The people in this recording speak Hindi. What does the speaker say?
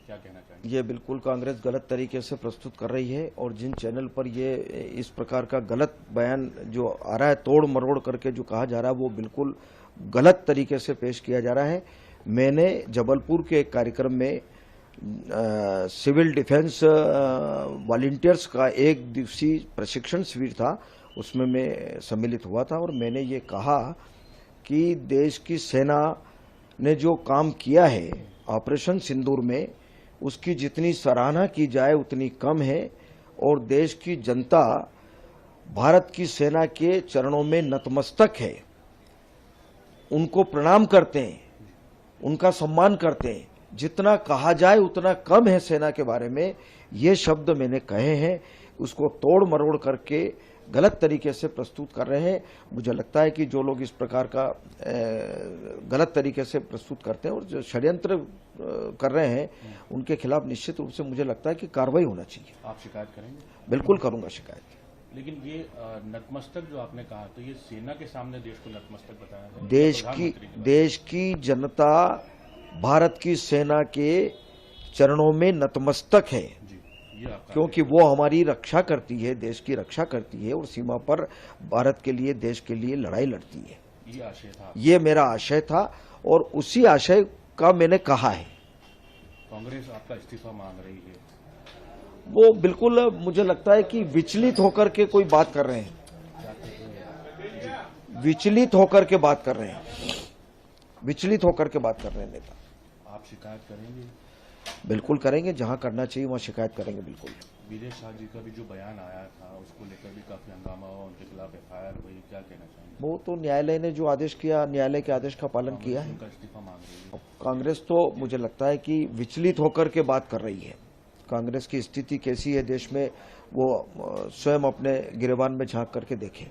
क्या कहना चाहेंगे? ये बिल्कुल कांग्रेस गलत तरीके से प्रस्तुत कर रही है और जिन चैनल पर ये इस प्रकार का गलत बयान जो आ रहा है, तोड़ मरोड़ करके जो कहा जा रहा है, वो बिल्कुल गलत तरीके से पेश किया जा रहा है। मैंने जबलपुर के एक कार्यक्रम में सिविल डिफेंस वॉलंटियर्स का एक दिवसीय प्रशिक्षण शिविर था, उसमें मैं सम्मिलित हुआ था और मैंने ये कहा कि देश की सेना ने जो काम किया है ऑपरेशन सिंदूर में, उसकी जितनी सराहना की जाए उतनी कम है और देश की जनता भारत की सेना के चरणों में नतमस्तक है, उनको प्रणाम करते हैं, उनका सम्मान करते हैं। जितना कहा जाए उतना कम है सेना के बारे में, ये शब्द मैंने कहे हैं। उसको तोड़ मरोड़ करके गलत तरीके से प्रस्तुत कर रहे हैं। मुझे लगता है कि जो लोग इस प्रकार का गलत तरीके से प्रस्तुत करते हैं और जो षड्यंत्र कर रहे हैं, उनके खिलाफ निश्चित रूप से मुझे लगता है कि कार्रवाई होना चाहिए। आप शिकायत करेंगे? बिल्कुल करूंगा शिकायत। लेकिन ये नतमस्तक जो आपने कहा, तो ये सेना के सामने देश को नतमस्तक बताया है? देश की जनता भारत की सेना के चरणों में नतमस्तक है, क्योंकि वो हमारी रक्षा करती है, देश की रक्षा करती है और सीमा पर भारत के लिए, देश के लिए लड़ाई लड़ती है। ये आशय था, ये मेरा आशय था और उसी आशय का मैंने कहा है। कांग्रेस आपका इस्तीफा मांग रही है, वो बिल्कुल मुझे लगता है कि विचलित होकर के कोई बात कर रहे हैं, विचलित होकर के बात कर रहे हैं, विचलित होकर के बात कर रहे हैं नेता। आप शिकायत करेंगे? बिल्कुल करेंगे, जहां करना चाहिए वहां शिकायत करेंगे। बिल्कुल। विजय शाह जी का भी जो बयान आया था, उसको लेकर भी काफी हंगामा हुआ, उनके खिलाफ एफआईआर हुई, क्या कहना चाहेंगे? वो तो न्यायालय ने जो आदेश किया, न्यायालय के आदेश का पालन किया है। उनका इस्तीफा मांग रही है। कांग्रेस तो मुझे लगता है कि विचलित होकर के बात कर रही है। कांग्रेस की स्थिति कैसी है देश में, वो स्वयं अपने गिरेबान में झांक करके देखें।